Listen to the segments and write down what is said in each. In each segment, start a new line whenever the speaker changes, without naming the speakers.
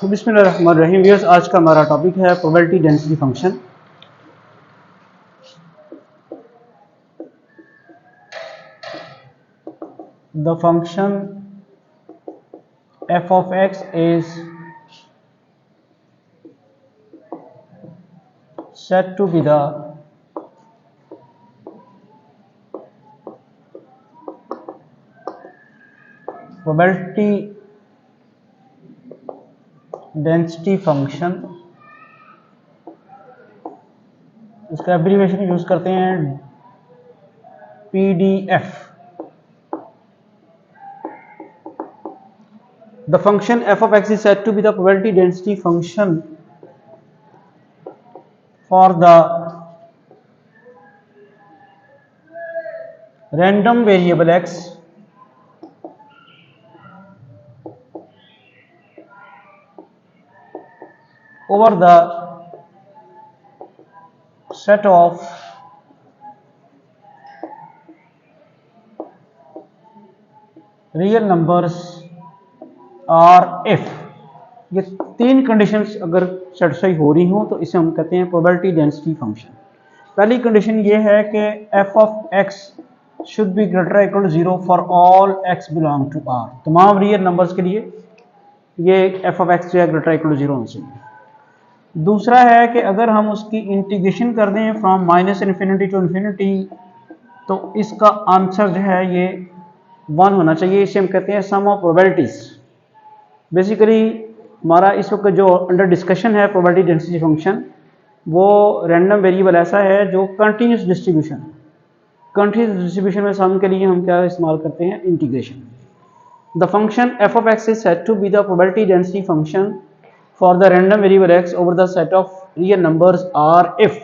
बिस्मिल्लाहिर्रहमानिर्रहीम व्यूअर्स, आज का हमारा टॉपिक है probability density function. The function f of x is said to be the probability density function. इसका एब्रीविएशन यूज करते हैं PDF। The function f of x is said to be the probability density function for the random variable x over the set of real numbers और if ये तीन conditions अगर satisfy हो रही हो तो इसे हम कहते हैं प्रोबेबिलिटी डेंसिटी फंक्शन। पहली कंडीशन ये है कि f of x should be greater equal to 0 for all x belong to R। तमाम रियल नंबर्स के लिए ये f of x जो है ग्रेटर इक्वल टू 0 होना चाहिए। दूसरा है कि अगर हम उसकी इंटीग्रेशन कर दें from minus infinity to infinity तो इसका आंसर जो है ये 1 होना चाहिए। इसे हम कहते हैं सम ऑफ प्रोबेबिलिटीज। बेसिकली हमारा इस वक्त जो अंडर डिस्कशन है प्रोबेबिलिटी डेंसिटी फंक्शन, वो रैंडम वेरिएबल ऐसा है जो कंटिन्यूस डिस्ट्रीब्यूशन। कंटिन्यूस डिस्ट्रीब्यूशन में सम के लिए हम क्या इस्तेमाल करते हैं, integration. The function f of x is said to be the probability density function for the random variable x over the set of real numbers R if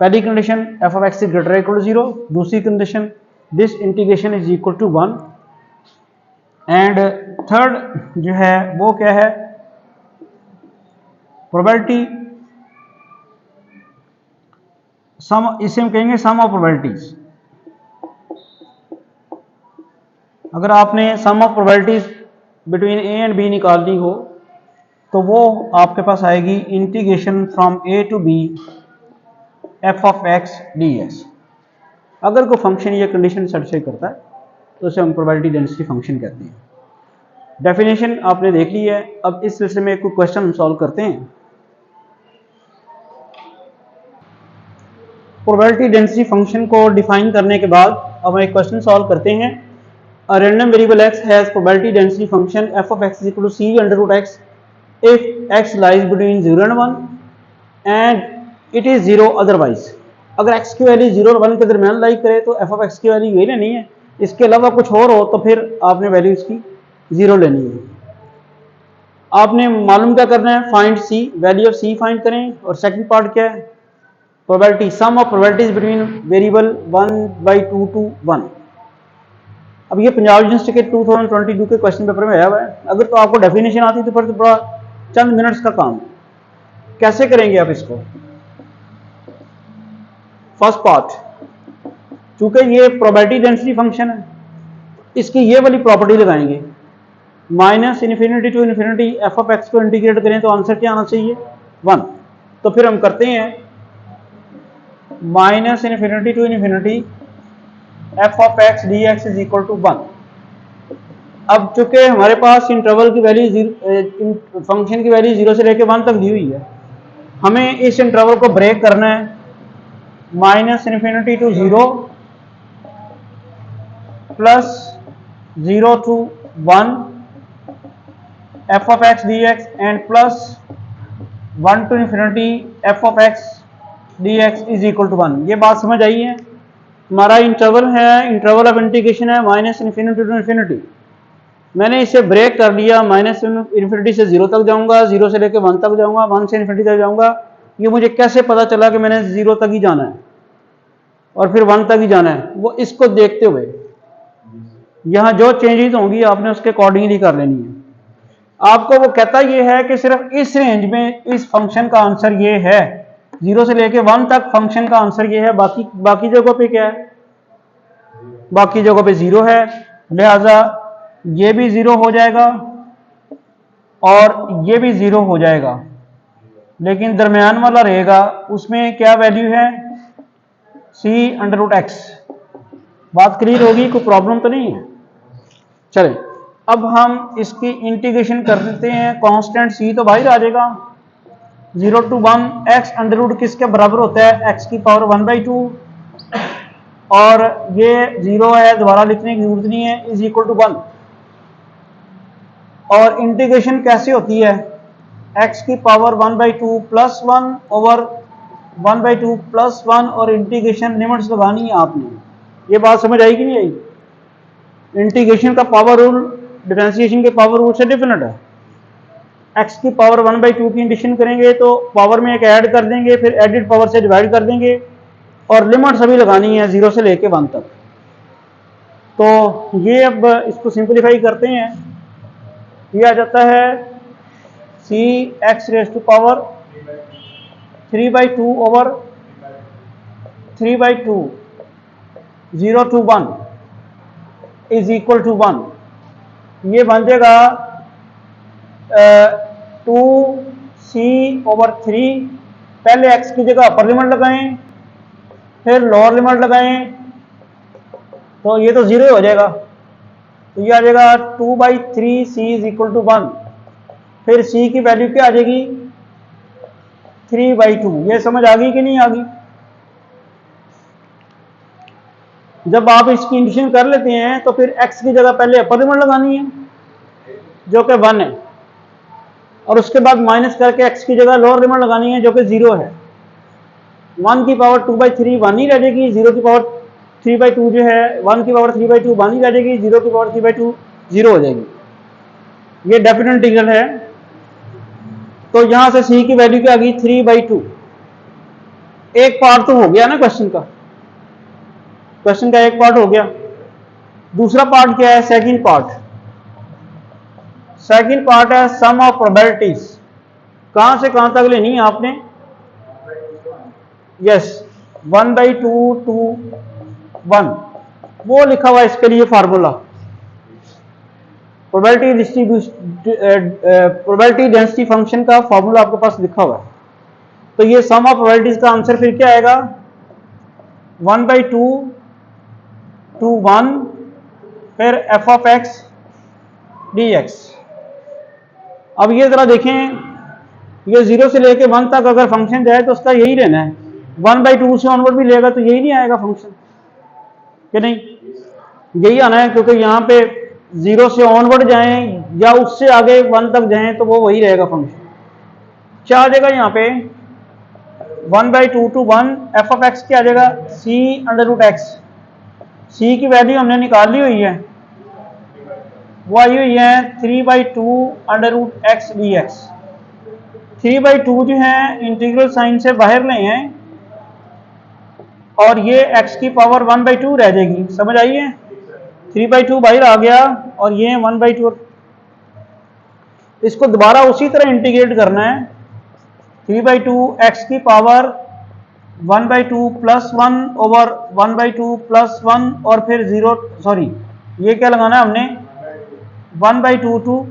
पहली condition f of x is greater equal to 0, दूसरी condition this integration is equal to 1 and third जो है वो क्या है, probability सम, इसे हम कहेंगे सम ऑफ प्रोबेबिलिटीज। अगर आपने sum of probabilities between A and B निकालनी हो तो वो आपके पास आएगी integration from A to B f of x ds। अगर कोई फंक्शन ये कंडीशन सेटिस्फाई करता है तो उसे हम प्रोबेबिलिटी डेंसिटी फंक्शन कहते हैं। डेफिनेशन आपने देख ली है। अब इस सिलसिले में कोई क्वेश्चन हम सॉल्व करते हैं। प्रोबेबिलिटी डेंसिटी फंक्शन को डिफाइन करने के बाद अब हम एक क्वेश्चन सॉल्व करते हैं। A random variable x has probability density function f of x is equal to c under root x if x lies between 0 and 1 and it is 0 otherwise। अगर x की वैल्यू 0 और 1 के दरमियान लाई करे तो f of x की value यही लेनी है, इसके अलावा कुछ और हो तो फिर आपने वैल्यू इसकी 0 लेनी है। आपने मालूम क्या करना है, find c, value of c find करें। और सेकंड पार्ट क्या है, probability sum of probabilities between variable 1/2 to 1। अब ये पंजाब यूनिवर्सिटी के 2022 के क्वेश्चन पेपर में आया हुआ है। अगर तो आपको डेफिनेशन आती तो फिर तो बड़ा चंद मिनट्स का काम। कैसे करेंगे आप इसको? फर्स्ट पार्ट, चूंकि ये प्रोबेबिलिटी डेंसिटी फंक्शन है, इसकी ये वाली प्रॉपर्टी लगाएंगे, minus infinity to infinity f of x को इंटीग्रेट करें तो आंसर क्या आना चाहिए, 1। तो फिर हम करते हैं minus infinity to infinity f of x dx is equal to 1। अब चूंकि हमारे पास इंटरवल की वैल्यू फंक्शन की वैल्यू 0 से लेकर 1 तक दी हुई है, हमें इस इंटरवल को ब्रेक करना है। Minus infinity to 0 plus 0 to 1 f of x dx and plus 1 to infinity f of x dx is equal to 1। ये बात समझ आई है? हमारा इंटरवल है, इंटरवल ऑफ इंटीग्रेशन है माइनस इन्फिनिटी टू इन्फिनिटी। मैंने इसे ब्रेक कर दिया, माइनस इन्फिनिटी से 0 तक जाऊंगा, 0 से लेकर 1 तक जाऊंगा, 1 से इन्फिनिटी तक जाऊंगा। ये मुझे कैसे पता चला कि मैंने 0 तक ही जाना है और फिर 1 तक ही जाना है? वो इसको देखते हुए यहाँ जो चेंजेस होंगी आपने उसके अकॉर्डिंगली कर लेनी है। आपको वो कहता ये है कि सिर्फ इस रेंज में इस फंक्शन का आंसर ये है, 0 से लेके 1 तक फंक्शन का आंसर ये है, बाकी जगहों पे क्या है, बाकी जगहों पे 0 है, लिहाजा ये भी 0 हो जाएगा और ये भी 0 हो जाएगा, लेकिन दरमियान वाला रहेगा, उसमें क्या वैल्यू है, c√x। बात क्लियर होगी, कोई प्रॉब्लम तो नहीं है। चलें, अब हम इसकी इंटीग्रेशन कर देते हैं। कांस्टेंट c तो बाहर आ जाएगा, 0 to 1 x अंडर किसके बराबर होता है, x की पावर 1/2, और ये 0 है, दोबारा लिखने की जरूरत नहीं है, इज इक्वल टू 1। और इंटीग्रेशन कैसे होती है, x की पावर 1/2 प्लस 1 ओवर 1/2 प्लस 1, और इंटीग्रेशन लिमिट्स लगानी है आपने। ये बात समझ आई कि नहीं आई? इंटीग्रेशन का पावर रूल डिफरेंशिएशन के पावर रूल से डिफरेंट है। x की पावर 1/2 की इंटीग्रेशन करेंगे तो पावर में एक ऐड कर देंगे, फिर एडिड पावर से डिवाइड कर देंगे, और लिमिट सभी लगानी है 0 से लेके 1 तक। तो ये अब इसको सिंपलीफाई करते हैं, ये आ जाता है c(x⁻⁴) 3/2 over 3/2 0 to 1 is equal to 1। ये बन जाएगा 2c/3। पहले x की जगह अपर लिमिट लगाएं, फिर लोअर लिमिट लगाएं, तो ये तो 0 हो जाएगा। तो ये आ जाएगा 2/3c इज इक्वल टू 1। फिर c की वैल्यू क्या आ जाएगी, 3/2। ये समझ आ गई कि नहीं आ गई? जब आप इसकी इंटीग्रेशन कर लेते हैं तो फिर x की जगह पहले अपर लिमिट लगानी है जो कि 1 है, और उसके बाद माइनस करके x की जगह लोअर लिमिट लगानी है जो कि 0 है। 1 की पावर 2/3 1 ही रह जाएगी, 0 की पावर 3/2 जो है 1 की पावर 3/2 1 ही रह जाएगी, 0 की पावर 3/2 0 हो जाएगी। ये डेफिनेट इंटीग्रल है। तो यहां से c की वैल्यू क्या आ गई, 3/2। एक पार्ट तो हो गया ना क्वेश्चन का, क्वेश्चन का एक पार्ट हो गया। दूसरा पार्ट क्या है, सेकंड पार्ट। सेकंड पार्ट है सम ऑफ प्रोबेबिलिटीज। कहां से कहां तक लेनी है आपने, यस 1/2 to 1, वो लिखा हुआ है इसके लिए फार्मूला। प्रोबेबिलिटी डेंसिटी फंक्शन का फार्मूला आपके पास लिखा हुआ है। तो ये सम ऑफ प्रोबेबिलिटीज का आंसर फिर क्या आएगा, 1/2 to 1 फिर f(x) dx। अब ये जरा देखें, ये 0 से लेके 1 तक अगर फंक्शन जाए तो उसका यही रहना है। 1/2 से ऑनवर्ड भी लेगा तो यही नहीं आएगा फंक्शन, कि नहीं? यही आना है, क्योंकि यहाँ पे 0 से ऑनवर्ड जाएं या उससे आगे 1 तक जाएं तो वो वही रहेगा फंक्शन। क्या आ जाएगा यहाँ पे, 1/2 to 1 f(x) क्या आ जाएगा, c√x। c की वैल्यू हमने निकाल ली हुई है, वो आई हुई है 3/2 √x dx। 3/2 जो है इंटीग्रल साइन से बाहर ले हैं, और ये x की पावर 1/2 रह जाएगी। समझ आई है, 3/2 बाहर आ गया और ये 1/2। इसको दोबारा उसी तरह इंटीग्रेट करना है, 3/2 x की पावर 1/2 प्लस 1 ओवर 1/2 प्लस 1, और फिर 0, सॉरी ये क्या लगाना है हमने, 1/2 to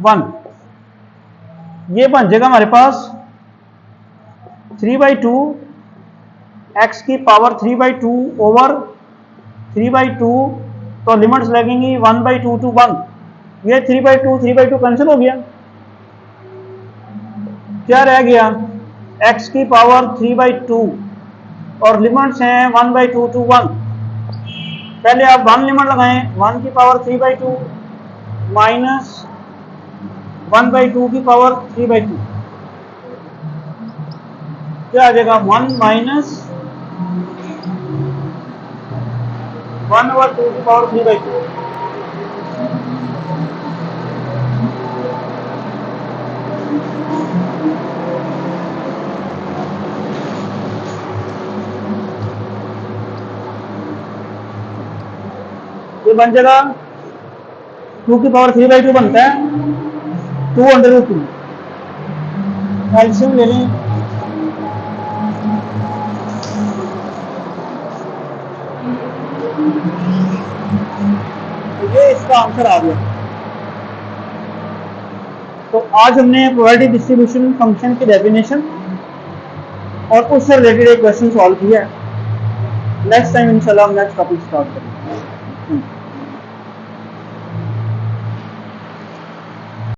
1। ये बन जाएगा हमारे पास 3/2 x की पावर 3/2 ओवर 3/2, तो लिमिट्स लगेंगी 1/2 to 1। ये 3/2 कैंसिल हो गया, क्या रह गया, x की पावर 3/2 और लिमिट्स हैं 1/2 to 1। पहले आप 1 लिमिट लगाएं, 1 की पावर 3/2 माइनस 1/2 की पावर 3/2, क्या आ जाएगा, 1 माइनस 1/2 की पावर 3/2। ये बन जाएगा 2 की पावर 3/2 बनता है 2√2। एलसीएम ले लें, तो ये इसका आंसर आ गया। तो आज हमने प्रोबेबिलिटी डिस्ट्रीब्यूशन फंक्शन की डेफिनेशन और उससे रिलेटेड एक क्वेश्चन सॉल्व किया है। नेक्स्ट टाइम इंशाल्लाह हम नेक्स्ट टॉपिक स्टार्ट करेंगे।